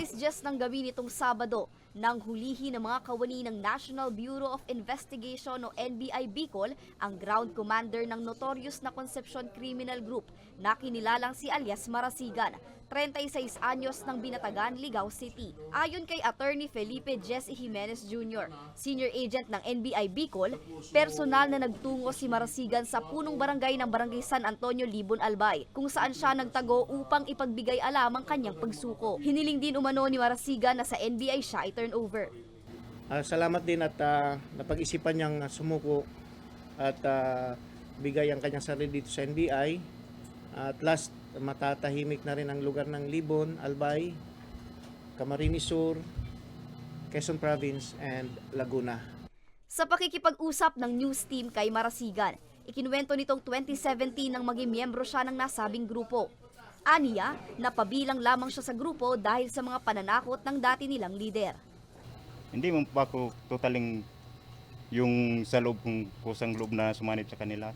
10:10 ng gabi nitong Sabado nang hulihin ng mga kawani ng National Bureau of Investigation o NBI Bicol ang ground commander ng notorious na Concepcion Criminal Group na kinilalang si alias Marasigan, 36 anyos ng Binatagan, Ligao City. Ayon kay Attorney Felipe Jesse Jimenez Jr., Senior Agent ng NBI Bicol, personal na nagtungo si Marasigan sa punong barangay ng Barangay San Antonio, Libon, Albay, kung saan siya nagtago upang ipagbigay alam ang kanyang pagsuko. Hiniling din umano ni Marasigan na sa NBI siya i-turn over. Salamat din at napag-isipan niyang sumuko at bigay ang kanyang sarili dito sa NBI. At last, matatahimik na rin ang lugar ng Libon, Albay, Camarines Sur, Quezon Province, and Laguna. Sa pakikipag-usap ng news team kay Marasigan, ikinuwento nitong 2017 nang maging miyembro siya ng nasabing grupo. Aniya, napabilang lamang siya sa grupo dahil sa mga pananakot ng dati nilang lider. Hindi mo pa ako totaling yung sa loob kong kusang loob na sumanib sa kanila.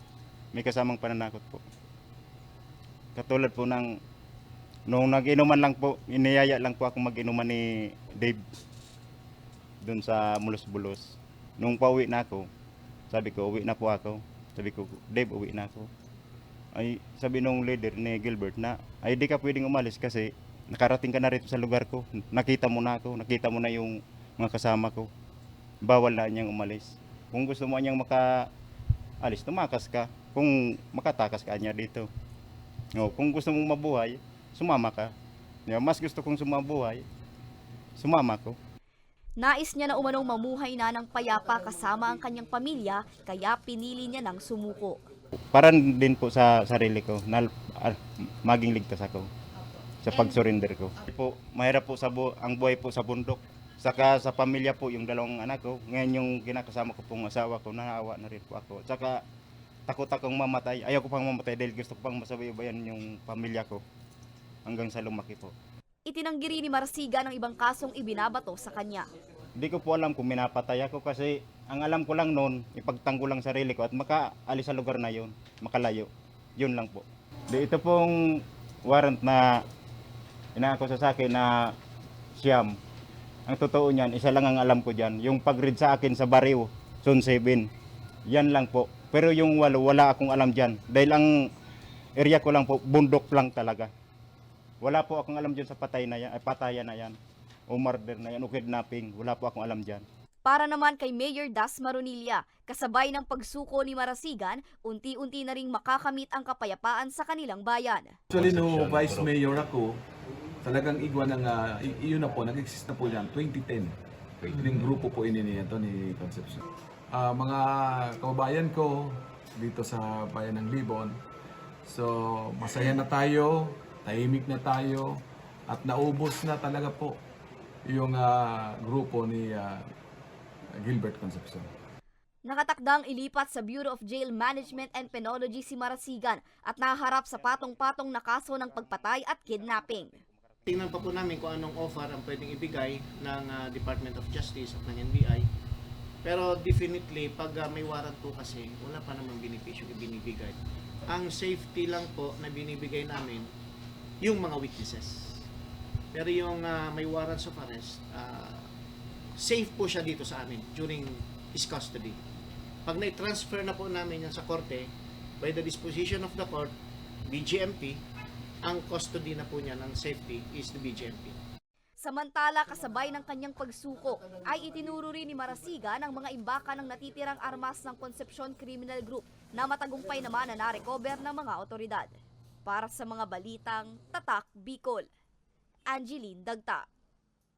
May kasamang pananakot po. Katulad po ng nung nag-inuman lang po, iniyaya lang po ako mag-inuman ni Dave doon sa Mulos-Bulos. Nung pauwi na ako, sabi ko, uwi na po ako. Sabi ko, Dave, uwi na ako. Ay, sabi nung leader ni Gilbert na, ay di ka pwedeng umalis kasi nakarating ka na rito sa lugar ko. Nakita mo na ako, nakita mo na yung mga kasama ko. Bawal na niyang umalis. Kung gusto mo niyang makaalis, tumakas ka. Kung makatakas ka niya dito. No, kung gusto mong mabuhay, sumama ka. Mas gusto kong sumabuhay, sumama ko. Nais niya na umanong mamuhay na ng payapa kasama ang kanyang pamilya, kaya pinili niya ng sumuko. Para din po sa sarili ko na maging ligtas ako sa pag-surrender ko. Mahirap po ang buhay po sa bundok. Saka sa pamilya po yung dalawang anak ko. Ngayon yung kinakasama ko pong asawa ko, naawa na rin po ako. Saka takot akong mamatay. Ayaw ko pang mamatay dahil gusto ko pang masabaybayan yung pamilya ko hanggang sa lumaki po. Itinanggi rin ni Marasigan ang ibang kasong ibinabato sa kanya. Hindi ko po alam kung minapatay ako kasi ang alam ko lang noon, ipagtanggol lang sarili ko at makaalis sa lugar na yun, makalayo. Yun lang po. Ito pong warrant na inaako sa akin na siyam. Ang totoo niyan, isa lang ang alam ko dyan. Yung pag-read sa akin sa Bariw, Zone 7. Yan lang po. Pero yung wala akong alam dyan. Dahil ang area ko lang po, bundok lang talaga. Wala po akong alam dyan sa patayan na yan. O murder na yan, o kidnapping. Wala po akong alam dyan. Para naman kay Mayor Das Maronilla, kasabay ng pagsuko ni Marasigan, unti-unti na ring makakamit ang kapayapaan sa kanilang bayan. Actually, no Vice Mayor ako, talagang igwa ng, iyon na po, nag-exist na po yan, 2010. Yung grupo po ini nito ni Concepcion. Mga kababayan ko dito sa bayan ng Libon, so masaya na tayo, tahimik na tayo, at naubos na talaga po yung grupo ni Gilbert Concepcion. Nakatakdang ilipat sa Bureau of Jail Management and Penology si Marasigan at naharap sa patong-patong na kaso ng pagpatay at kidnapping. Tingnan pa po namin kung anong offer ang pwedeng ibigay ng Department of Justice at ng NBI. Pero definitely, pag may warrant po kasi, wala pa namang benepisyo ibinibigay. Ang safety lang po na binibigay namin, yung mga witnesses. Pero yung may warrants of arrest, safe po siya dito sa amin during his custody. Pag na-transfer na po namin yan sa korte, by the disposition of the court, BGMP, ang custody na po niya ng safety is the BGMP. Samantala, kasabay ng kanyang pagsuko, ay itinuro rin ni Marasigan ang mga imbaka ng natitirang armas ng Concepcion Criminal Group na matagumpay naman na na-recover ng mga otoridad. Para sa mga balitang Tatak Bicol, Angeline Dagta.